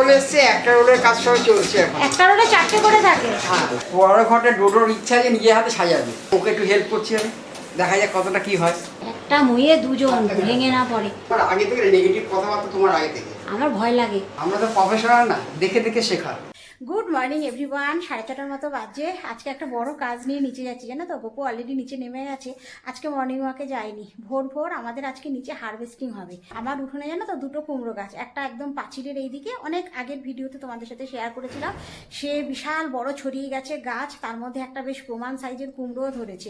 Role এসছে, একটা রোলের কাজ সব চলছে এখন। একটা রোলে 4টে করে থাকে। হ্যাঁ, বড় ঘটে ডোডোর ইচ্ছা যে নিজের হাতে সাজাবে, ওকে একটু হেল্প করছি আমি, দেখা যাক কতটা কি হয়। একটা মুয়ে দুজন ভেঙে না পড়ে। তোমার আগে থেকে নেগেটিভ কথাবার্তা তোমার আগে থেকে, আমার ভয় লাগে। আমরা তো প্রফেশনাল না, দেখে দেখে শেখা। গুড মর্নিং এভরিওয়ান, 4:30টার মতো বাজে। আজকে একটা বড় কাজ নিয়ে নিচে যাচ্ছি, জানো তো। গপু অলরেডি নিচে নেমে গেছে। আজকে মর্নিং ওয়াকে যায়নি। ভোর ভোর আমাদের আজকে নিচে হারভেস্টিং হবে। আমার উঠোনে জানো তো 2টো কুমড়ো গাছ, একটা একদম পাঁচিলের এইদিকে, অনেক আগের ভিডিওতে তোমাদের সাথে শেয়ার করেছিলাম। সে বিশাল বড় ছড়িয়ে গেছে গাছ, তার মধ্যে একটা বেশ প্রমাণ সাইজের কুমড়োও ধরেছে।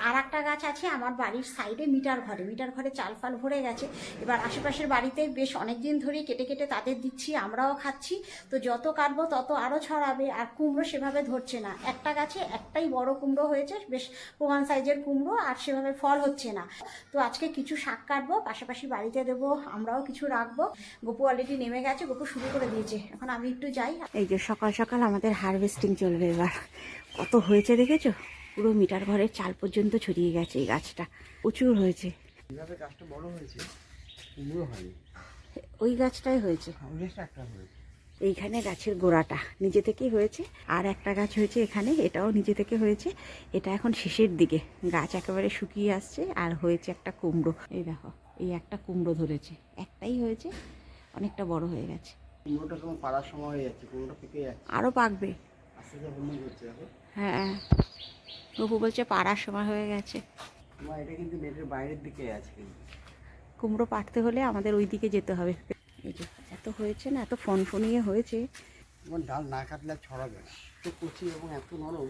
আর একটা গাছ আছে আমার বাড়ির সাইডে মিটার ঘরে চাল ফাল ভরে গেছে। এবার আশেপাশের বাড়িতে বেশ অনেকদিন ধরেই কেটে কেটে তাদের দিচ্ছি, আমরাও খাচ্ছি। তো যত কাটবো তত আরও ছড়াবে, আর কুমড়ো সেভাবে ধরছে না। একটা গাছে একটাই বড় কুমড়ো হয়েছে, বেশ প্রমাণ সাইজের কুমড়ো, আর সেভাবে ফল হচ্ছে না। তো আজকে কিছু শাক কাটবো, পাশাপাশি বাড়িতে দেবো, আমরাও কিছু রাখবো। গপু অলরেডি নেমে গেছে, গপু শুরু করে দিয়েছে। এখন আমি একটু যাই। এই যে সকাল সকাল আমাদের হারভেস্টিং চলবে এবার। কত হয়েছে দেখেছো? পুরো মিটার ঘরের চাল পর্যন্ত ছড়িয়ে গেছে এই গাছটা, প্রচুর হয়েছে। গাছটা বড় হয়েছে, কুমড়ো হয়নি। ওই গাছটাই হয়েছে, একটা হয়েছে এইখানে গাছের গোড়াটা নিজে থেকেই হয়েছে, আর একটা গাছ হয়েছে এখানে, এটাও নিজে থেকে হয়েছে। এটা এখন শেষের দিকে, গাছ একেবারে শুকিয়ে আসছে, আর হয়েছে একটা কুমড়ো। এই দেখো, এই একটা কুমড়ো ধরেছে, একটাই হয়েছে, অনেকটা বড় হয়ে গেছে। কুমড়োটা তোমার পাড়ার সময় হয়ে যাচ্ছে, কুমড়োটা পেকে যাচ্ছে, আরও পাকবে। আস্তে আস্তে বন্ধ করছে। দেখো, হ্যাঁ, গপু বলছে পাড়ার সময় হয়ে গেছে। তোমার এটা কিন্তু নেটের বাইরের দিকে আছে, কিন্তু কুমড়ো পাড়তে হলে আমাদের ওই দিকে যেতে হবে। এই যে এত হয়েছে না, এত ফনফনিয়ে হয়েছে। তোমার ডাল না কাটলে ছড়াবে, এত কচি এবং এত নরম।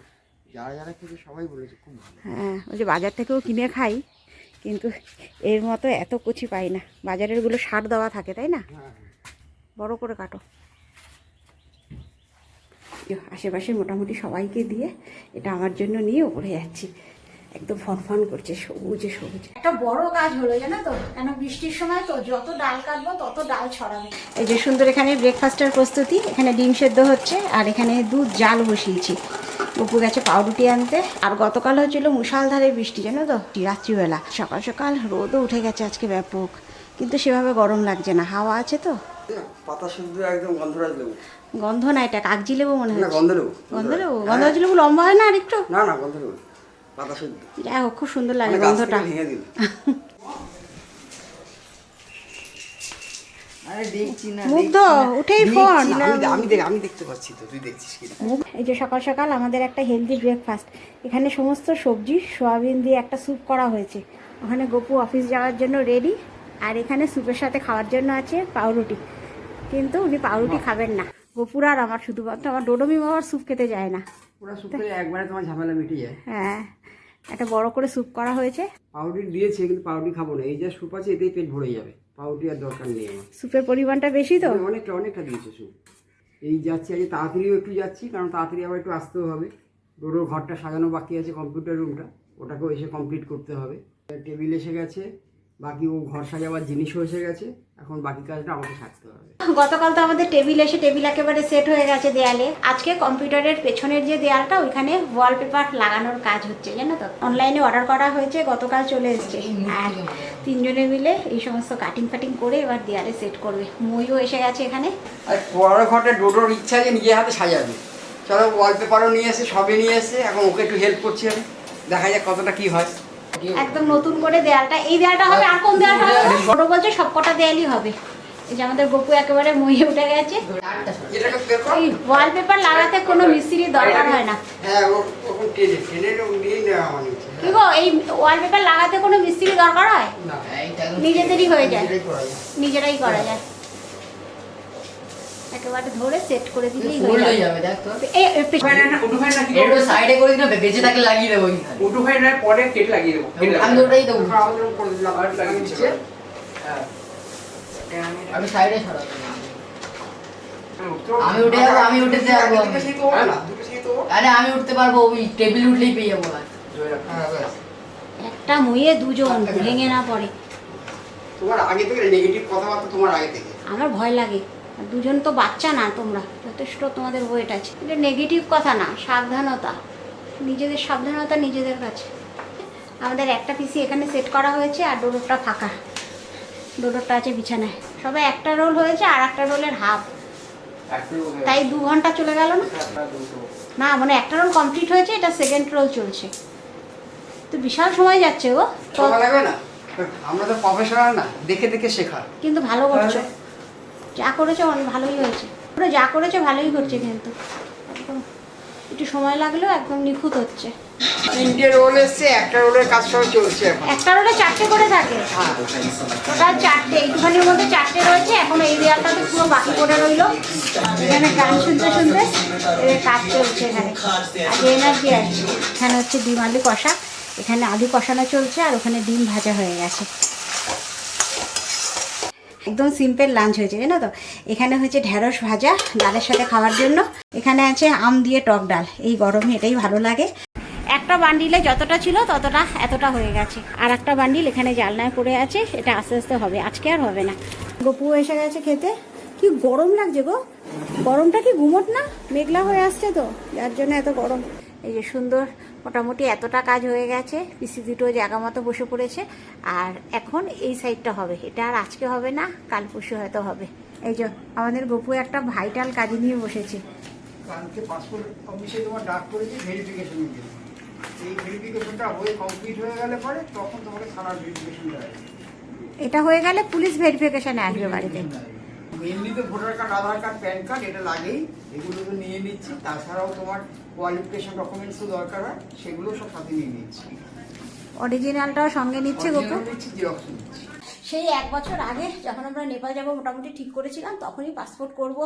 যারা যারা খেতে সবাই বলেছে খুব ভালো। হ্যাঁ, ওই যে বাজার থেকেও কিনে খাই, কিন্তু এর মতো এত কচি পাই না। বাজারেরগুলো সার দেওয়া থাকে, তাই না? হ্যাঁ, বড় করে কাটো। আশেপাশে মোটামুটি সবাইকে দিয়ে এটা আমার জন্য নিয়ে উপরে যাচ্ছি। একদম ফনফন করছে, সবুজে সবুজ। একটা বড় কাজ হলো, জানো তো, কেন বৃষ্টির সময় তো যত ডাল কাটবো তত ডাল ছড়াবে। এই যে সুন্দর এখানে ব্রেকফাস্টের প্রস্তুতি। এখানে ডিম সেদ্ধ হচ্ছে, আর এখানে দুধ জাল বসিয়েছি। গপু গেছে পাউরুটি আনতে। আর গতকাল হচ্ছিল মুষালধারে বৃষ্টি, জানো তো, রাত্রিবেলা। সকাল সকাল রোদও উঠে গেছে আজকে ব্যাপক, কিন্তু সেভাবে গরম লাগছে না, হাওয়া আছে তো। পাতা শুদ্ধ একদম গন্ধরাজ লেবু। গন্ধ না, এটা কাগজি লেবু মনে হয়। গন্ধ লেবু, গন্ধরাজ লেবু লম্বা হয় না আর একটু? না না, গন্ধ লেবু, পাতা শুদ্ধ। যাই হোক, খুব সুন্দর লাগে গন্ধটা। ভেঙে দিল। আরে দেখছি না, মুগ্ধ উঠেই ফোন। আমি দেখতে পাচ্ছি তো, তুই দেখছিস কি? এই যে সকাল সকাল আমাদের একটা হেলদি ব্রেকফাস্ট। এখানে সমস্ত সবজি সোয়াবিন দিয়ে একটা স্যুপ করা হয়েছে। ওখানে গপু অফিস যাওয়ার জন্য রেডি, আর এখানে স্যুপের সাথে খাওয়ার জন্য আছে পাউরুটি। কিন্তু উনি পাউরুটি খাবেন না, গপুর আর আমার শুধুমাত্র। আমার ডোডোমি বাবার স্যুপ খেতে যায় না। পুরো স্যুপ করে একবারে তোমার ঝামেলা মিটে যায়। হ্যাঁ, একটা বড় করে স্যুপ করা হয়েছে। পাউরুটি দিয়েছে, কিন্তু পাউরুটি খাবো না, এই যে স্যুপ আছে এতেই পেট ভরে যাবে, পাউরুটি আর দরকার নেই আমার। স্যুপের পরিমাণটা বেশি তো, অনেকটা দিয়েছে স্যুপ। এই যাচ্ছি আজকে, তাড়াতাড়িও একটু যাচ্ছি, কারণ তাড়াতাড়ি আবার একটু আসতেও হবে। ডোডোর ঘরটা সাজানো বাকি আছে, কম্পিউটার রুমটা, ওটাকেও এসে কমপ্লিট করতে হবে। টেবিল এসে গেছে, বাকি ও ঘর সাজাবার জিনিসও এসে গেছে, এখন বাকি কাজটা আমাকে সারতে হবে। গতকাল তো আমাদের টেবিল একেবারে সেট হয়ে গেছে দেয়ালে। আজকে কম্পিউটারের পেছনের যে দেয়ালটা, ওইখানে ওয়ালপেপার লাগানোর কাজ হচ্ছে, জানো তো। অনলাইনে অর্ডার করা হয়েছে, গতকাল চলে এসছে। আর 3 জনে মিলে এই সমস্ত কাটিং ফাটিং করে এবার দেয়ালে সেট করবে। মইও এসে গেছে এখানে। আর বড় ঘরটা ডোডোর ইচ্ছা যে নিজের হাতে সাজাবে, চলো ওয়ালপেপারও নিয়ে এসে, সবই নিয়ে এসে, এখন ওকে একটু হেল্প করছি আমি, দেখা যাক কতটা কি হয়। একদম নতুন করে দেয়ালটা, এই দেয়ালটা হবে। আর কোন দেয়ালটা হবে? ছোট বলছে সবকটা দেয়ালই হবে। এই যে আমাদের গপু একেবারে মইয়ে উঠে গেছে। এই ওয়ালপেপার লাগাতে কোনো মিস্ত্রির দরকার হয় না। হ্যাঁ, ওরকম টেনে নিয়ে নেওয়া মানে কি গো, এই ওয়ালপেপার লাগাতে কোনো মিস্ত্রি দরকার হয় না, নিজেদেরই হয়ে যায়, নিজেরাই করা যায়। একেবারে ধরে সেট করে দিলেই হয়ে যাবে। দেখ তো এই একটু সাইডে করে দিন, বেঁচে থাকলে লাগিয়ে দেবো। উঠু ভাই না, পরে কেট লাগিয়ে দেবো। আমি ওটাই দেবো, করে দিলাম, আর লাগিয়ে দিচ্ছে। হ্যাঁ, আমি সাইডে সরাবো। আমি উঠে যাবো, আমি উঠে যাবো। আরে আমি উঠতে পারবো, ওই টেবিল উঠলেই পেয়ে যাবো। একটা মুয়ে দুজন ভেঙে না পড়ে। তোমার আগে থেকে নেগেটিভ কথাবার্তা, তোমার আগে থেকে। আমার ভয় লাগে। দুজন তো বাচ্চা না, তোমরা যথেষ্ট, তোমাদের ওয়েট আছে। এটা নেগেটিভ কথা না, সাবধানতা, নিজেদের সাবধানতা নিজেদের কাছে। আমাদের একটা পিসি এখানে সেট করা হয়েছে, আর ডোডোরটা ফাঁকা। ডোডোরটা আছে বিছানায়। সবাই একটা রোল হয়েছে, আর একটা রোলের হাফ। তাই 2 ঘন্টা চলে গেল না? না মানে একটা রোল কমপ্লিট হয়েছে, এটা সেকেন্ড রোল চলছে। তো বিশাল সময় যাচ্ছে গো। সময় লাগবে না, আমরা তো প্রফেশনাল না, দেখে দেখে শেখা। কিন্তু ভালো করছো, যা করেছো অনেক ভালোই হয়েছে। পুরো যা করেছো ভালোই করছে, কিন্তু একদম একটু সময় লাগলেও একদম নিখুঁত হচ্ছে। 3টে রোল এসছে, একটা রোলের কাজ সব চলছে এখন। একটা রোলে 4টে করে থাকে, ওটা 4টে, এইটুখানির মধ্যে 4টে রয়েছে। এখন এই দেয়ালটাতে পুরো বাকি করে রইলো। এখানে গান শুনতে শুনতে এদের কাজ চলছে। এখানে আগে এনার্জি আসছে। এখানে হচ্ছে ডিম আলু কষা, এখানে আলু কষানো চলছে, আর ওখানে ডিম ভাজা হয়ে গেছে। একদম সিম্পল লাঞ্চ হয়েছে, জানো তো। এখানে হচ্ছে ঢেঁড়স ভাজা ডালের সাথে খাওয়ার জন্য। এখানে আছে আম দিয়ে টক ডাল, এই গরমে এটাই ভালো লাগে। একটা বান্ডিলে যতটা ছিল ততটা এতটা হয়ে গেছে, আর একটা বান্ডিল এখানে জালনায় পড়ে আছে, এটা আস্তে আস্তে হবে, আজকে আর হবে না। গপু এসে গেছে খেতে। কি গরম লাগছে গো, গরমটা কি ঘুমোট না, মেঘলা হয়ে আসছে তো, যার জন্য এত গরম। এই যে সুন্দর মোটামুটি এতটা কাজ হয়ে গেছে, পিসি দুটো জায়গা মতো বসে পড়েছে। আর এখন এই সাইডটা হবে, এটা আর আজকে হবে না, কাল পরশু হয়তো হবে। এই যে আমাদের গপু একটা ভাইটাল কাজ নিয়ে বসেছে। কালকে পাসপোর্ট অফিসে তোমার ডাক করেছি ভেরিফিকেশনের জন্য। এই ভেরিফিকেশনটা হয়ে কমপ্লিট হয়ে গেলে পরে তখন তোমাকে থানার ভেরিফিকেশন দেয়। এটা হয়ে গেলে পুলিশ ভেরিফিকেশনে আসবে বাড়িতে। মেনলি তো ভোটার কার্ড, আধার কার্ড, প্যান কার্ড এটা লাগেই, এগুলো তো নিয়ে নিচ্ছি। তাছাড়াও তোমার কোয়ালিফিকেশন ডকুমেন্টসও দরকার হয়, সেগুলো সব সাথে নিয়ে নিচ্ছি। অরিজিনালটাও সঙ্গে নিচ্ছে গপু। Original নিচ্ছি, জেরক্স নিচ্ছি। সেই 1 বছর আগে যখন আমরা নেপাল যাব মোটামুটি ঠিক করেছিলাম, তখনই পাসপোর্ট করব,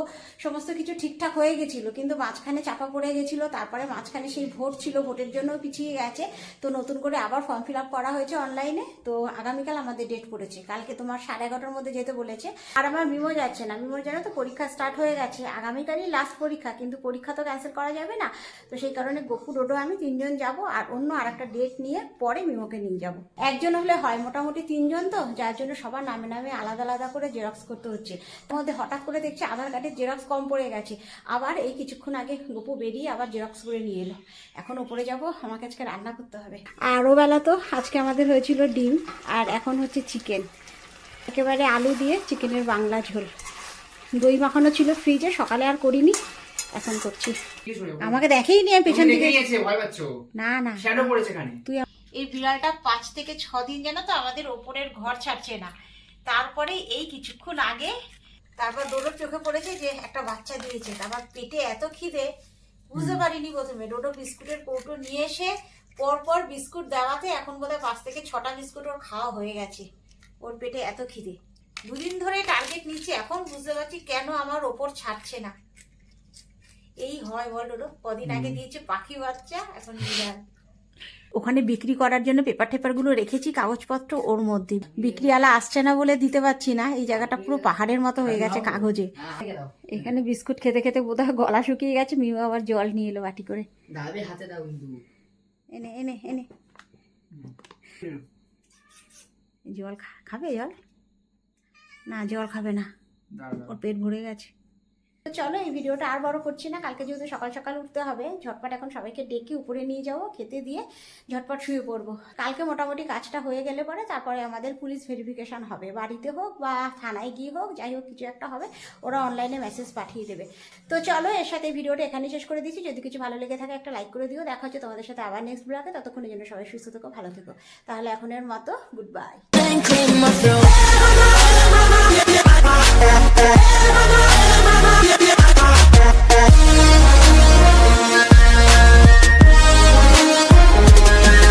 সমস্ত কিছু ঠিকঠাক হয়ে গেছিলো। কিন্তু মাঝখানে চাপা পড়ে গেছিলো, তারপরে মাঝখানে সেই ভোট ছিল, ভোটের জন্য পিছিয়ে গেছে। তো নতুন করে আবার ফর্ম ফিল আপ করা হয়েছে অনলাইনে। তো আগামীকাল আমাদের ডেট পড়েছে, কালকে তোমার 11:30টার মধ্যে যেতে বলেছে। আর আমার মিমো যাচ্ছে না, মিমোর জানো তো পরীক্ষা স্টার্ট হয়ে গেছে, আগামীকালই লাস্ট পরীক্ষা, কিন্তু পরীক্ষা তো ক্যান্সেল করা যাবে না। তো সেই কারণে গপু, ডোডো, আমি 3জন যাব, আর অন্য আরেকটা ডেট নিয়ে পরে মিমোকে নিয়ে যাব। একজন হলে হয়, মোটামুটি 3জন তো, যার জন্য সবার নামে নামে আলাদা আলাদা করে জেরক্স করতে হচ্ছে। তার মধ্যে হঠাৎ করে দেখছি আধার কার্ডের জেরক্স কম পড়ে গেছে। আবার এই কিছুক্ষণ আগে গপু বেরিয়ে আবার জেরক্স করে নিয়ে এলো। এখন ওপরে যাব, আমাকে আজকে রান্না করতে হবে। আর ও বেলা তো আজকে আমাদের হয়েছিল ডিম, আর এখন হচ্ছে চিকেন, একেবারে আলু দিয়ে চিকেনের বাংলা ঝোল। দই মাখানো ছিল ফ্রিজে, সকালে আর করিনি, এখন করছি। আমাকে দেখেই নি, আমি পেছন দিকে। না না, শ্যাডো পড়েছে এখানে। তুই এই বিড়ালটা 5 থেকে 6 দিন যেন তো আমাদের ওপরের ঘর ছাড়ছে না। তারপরে এই কিছুক্ষণ আগে তারপর ডোডোর চোখে পড়েছে যে একটা বাচ্চা দিয়েছে, তারপর পেটে এত খিদে, বুঝতে পারিনি প্রথমে। ডোডো বিস্কুটের কৌটো নিয়ে এসে পরপর বিস্কুট দেওয়াতে এখন বোধহয় 5 থেকে 6টা বিস্কুট ওর খাওয়া হয়ে গেছে। ওর পেটে এত খিদে, 2 দিন ধরে টার্গেট নিচ্ছে। এখন বুঝতে পারছি কেন আমার ওপর ছাড়ছে না। এই হয় বল ডোডো, কদিন আগে দিয়েছে পাখি বাচ্চা, এখন বিড়াল। ওখানে বিক্রি করার জন্য পেপার টেপারগুলো রেখেছি, কাগজপত্র ওর মধ্যে। বিক্রিওয়ালা আসছে না বলে দিতে পারছি না, এই জায়গাটা পুরো পাহাড়ের মতো হয়ে গেছে কাগজে। এখানে বিস্কুট খেতে খেতে বোধহয় গলা শুকিয়ে গেছে। মিমু আবার জল নিয়ে এলো বাটি করে। হাতে দাও কিন্তু। এনে এনে এনে জল খাবে? জল না, জল খাবে না, ওর পেট ভরে গেছে। তো চলো, এই ভিডিওটা আর বড় করছি না। কালকে যেহেতু সকাল সকাল উঠতে হবে, ঝটপট এখন সবাইকে ডেকে উপরে নিয়ে যাবো, খেতে দিয়ে ঝটপট শুয়ে পড়বো। কালকে মোটামুটি কাজটা হয়ে গেলে পরে তারপরে আমাদের পুলিশ ভেরিফিকেশন হবে, বাড়িতে হোক বা থানায় গিয়ে হোক, যাই হোক কিছু একটা হবে, ওরা অনলাইনে মেসেজ পাঠিয়ে দেবে। তো চলো, এর সাথে ভিডিওটা এখানেই শেষ করে দিচ্ছি। যদি কিছু ভালো লেগে থাকে একটা লাইক করে দিও। দেখা হচ্ছে তোমাদের সাথে আবার নেক্সট ব্লগে, ততক্ষণের জন্য সবাই সুস্থ থেকো, ভালো থেকো। তাহলে এখনের মতো গুড বাই।